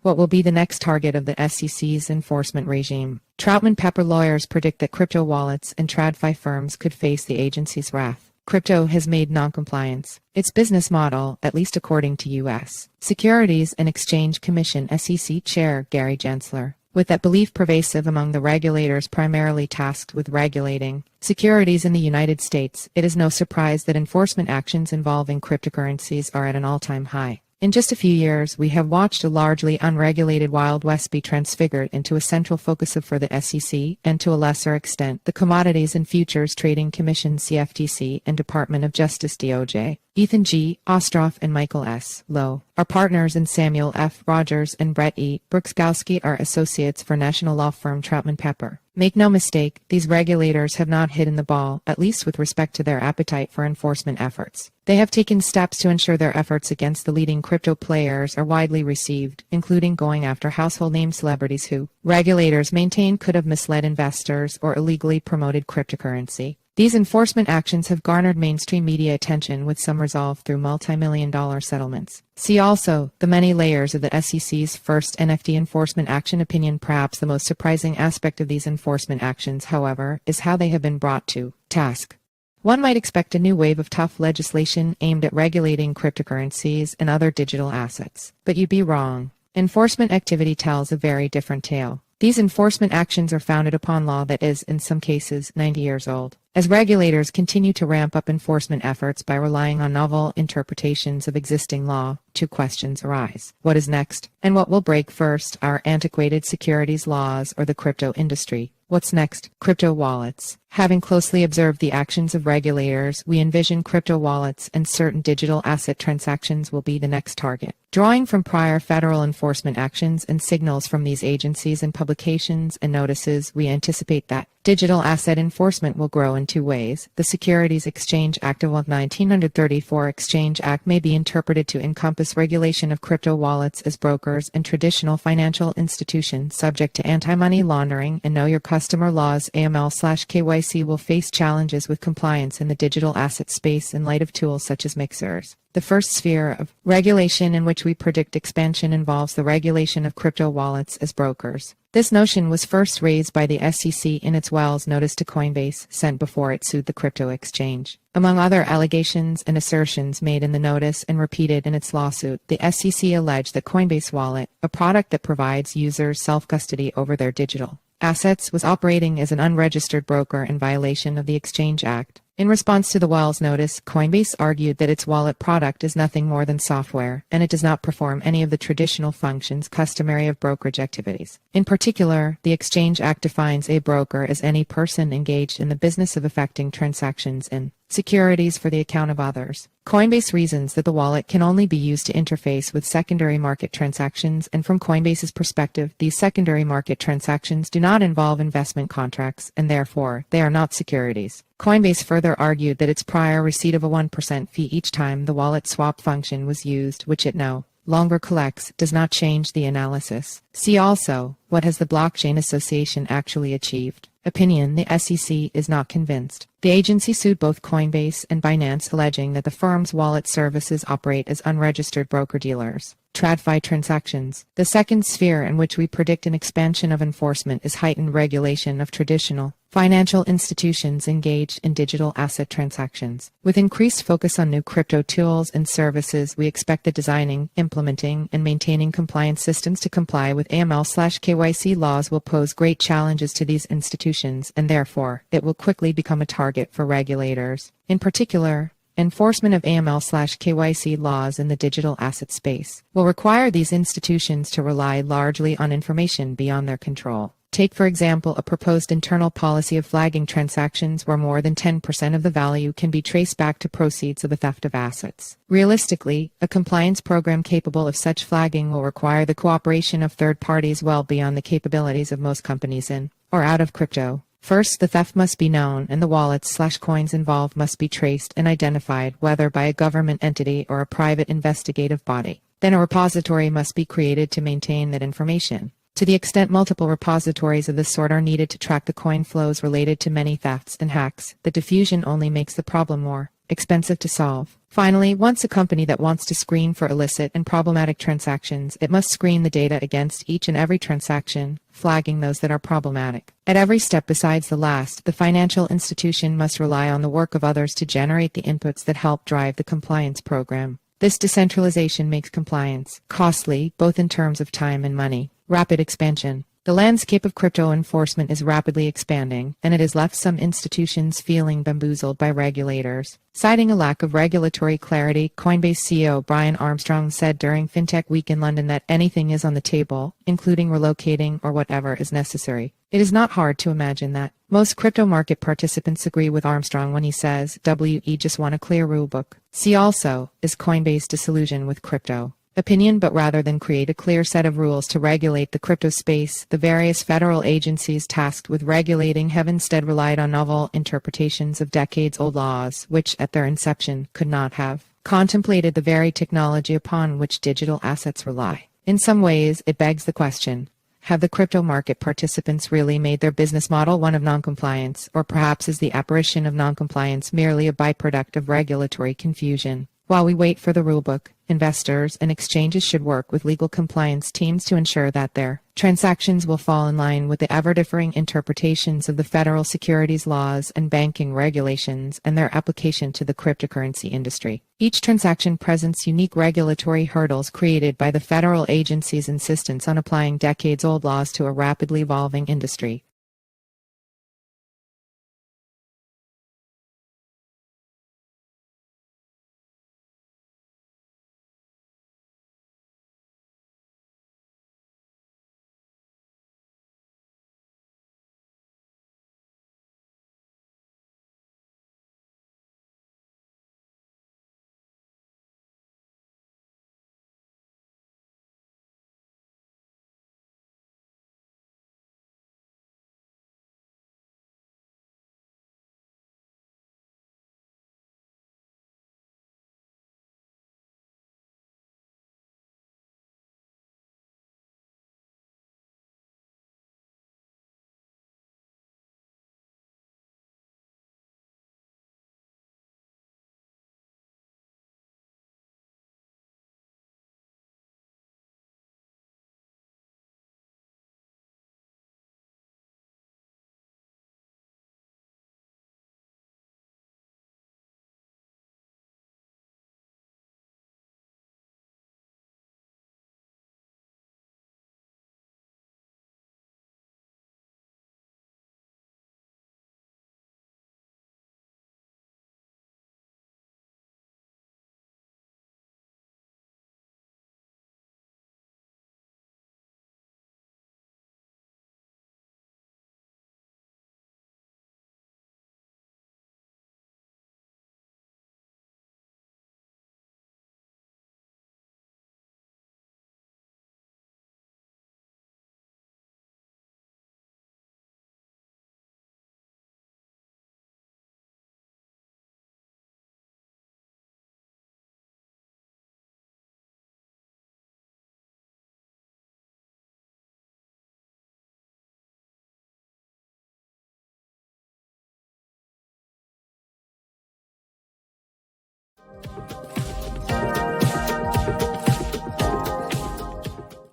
What will be the next target of the SEC's enforcement regime? Troutman Pepper lawyers predict that crypto wallets and TradFi firms could face the agency's wrath. Crypto has made noncompliance its business model, at least according to U.S. Securities and Exchange Commission SEC Chair Gary Gensler. With that belief pervasive among the regulators primarily tasked with regulating securities in the United States, it is no surprise that enforcement actions involving cryptocurrencies are at an all-time high. In just a few years, we have watched a largely unregulated Wild West be transfigured into a central focus for the SEC and, to a lesser extent, the Commodities and Futures Trading Commission CFTC and Department of Justice DOJ. Ethan G. Ostroff and Michael S. Lowe are partners, and Samuel F. Rogers and Brett E. Broczkowski are associates for national law firm Troutman Pepper. Make no mistake, these regulators have not hidden the ball, at least with respect to their appetite for enforcement efforts. They have taken steps to ensure their efforts against the leading crypto players are widely received, including going after household name celebrities who, regulators maintain, could have misled investors or illegally promoted cryptocurrency. These enforcement actions have garnered mainstream media attention, with some resolved through multi-million-dollar settlements. See also the many layers of the SEC's first NFT enforcement action opinion. Perhaps the most surprising aspect of these enforcement actions, however, is how they have been brought to task. One might expect a new wave of tough legislation aimed at regulating cryptocurrencies and other digital assets. But you'd be wrong. Enforcement activity tells a very different tale. These enforcement actions are founded upon law that is, in some cases, 90 years old. As regulators continue to ramp up enforcement efforts by relying on novel interpretations of existing law, two questions arise. What is next? And what will break first, our antiquated securities laws or the crypto industry? What's next? Crypto wallets. Having closely observed the actions of regulators, we envision crypto wallets and certain digital asset transactions will be the next target. Drawing from prior federal enforcement actions and signals from these agencies and publications and notices, we anticipate that digital asset enforcement will grow in two ways. The Securities Exchange Act of 1934 Exchange Act may be interpreted to encompass regulation of crypto wallets as brokers and traditional financial institutions subject to anti-money laundering and know your customer laws. AML/KYC will face challenges with compliance in the digital asset space in light of tools such as mixers. The first sphere of regulation in which we predict expansion involves the regulation of crypto wallets as brokers. This notion was first raised by the SEC in its Wells notice to Coinbase sent before it sued the crypto exchange. Among other allegations and assertions made in the notice and repeated in its lawsuit, the SEC alleged that Coinbase Wallet, a product that provides users self-custody over their digital assets, was operating as an unregistered broker in violation of the Exchange Act. In response to the Wells notice, Coinbase argued that its wallet product is nothing more than software, and it does not perform any of the traditional functions customary of brokerage activities. In particular, the Exchange Act defines a broker as any person engaged in the business of effecting transactions in securities for the account of others. Coinbase reasons that the wallet can only be used to interface with secondary market transactions, and from Coinbase's perspective, these secondary market transactions do not involve investment contracts, and therefore, they are not securities. Coinbase further argued that its prior receipt of a 1% fee each time the wallet swap function was used, which it no longer collects, does not change the analysis. See also, what has the Blockchain Association actually achieved? Opinion: the SEC is not convinced. The agency sued both Coinbase and Binance, alleging that the firm's wallet services operate as unregistered broker-dealers. TradFi transactions. The second sphere in which we predict an expansion of enforcement is heightened regulation of traditional financial institutions engaged in digital asset transactions. With increased focus on new crypto tools and services, we expect that designing, implementing, and maintaining compliance systems to comply with AML/KYC laws will pose great challenges to these institutions, and therefore, it will quickly become a target for regulators. In particular, enforcement of AML/KYC laws in the digital asset space will require these institutions to rely largely on information beyond their control. Take, for example, a proposed internal policy of flagging transactions where more than 10% of the value can be traced back to proceeds of a theft of assets. Realistically, a compliance program capable of such flagging will require the cooperation of third parties well beyond the capabilities of most companies in or out of crypto. First, the theft must be known, and the wallets/coins involved must be traced and identified, whether by a government entity or a private investigative body. Then a repository must be created to maintain that information. To the extent multiple repositories of this sort are needed to track the coin flows related to many thefts and hacks, the diffusion only makes the problem more expensive to solve. Finally, once a company that wants to screen for illicit and problematic transactions, it must screen the data against each and every transaction, flagging those that are problematic. At every step besides the last, the financial institution must rely on the work of others to generate the inputs that help drive the compliance program. This decentralization makes compliance costly, both in terms of time and money. Rapid expansion. The landscape of crypto enforcement is rapidly expanding, and it has left some institutions feeling bamboozled by regulators. Citing a lack of regulatory clarity, Coinbase CEO Brian Armstrong said during FinTech Week in London that anything is on the table, including relocating or whatever is necessary. It is not hard to imagine that. Most crypto market participants agree with Armstrong when he says, "We just want a clear rulebook." See also, is Coinbase disillusioned with crypto? Opinion, but rather than create a clear set of rules to regulate the crypto space, the various federal agencies tasked with regulating have instead relied on novel interpretations of decades-old laws, which, at their inception, could not have contemplated the very technology upon which digital assets rely. In some ways, it begs the question, have the crypto market participants really made their business model one of noncompliance, or perhaps is the apparition of noncompliance merely a byproduct of regulatory confusion? While we wait for the rulebook, investors and exchanges should work with legal compliance teams to ensure that their transactions will fall in line with the ever-differing interpretations of the federal securities laws and banking regulations and their application to the cryptocurrency industry. Each transaction presents unique regulatory hurdles created by the federal agency's insistence on applying decades-old laws to a rapidly evolving industry.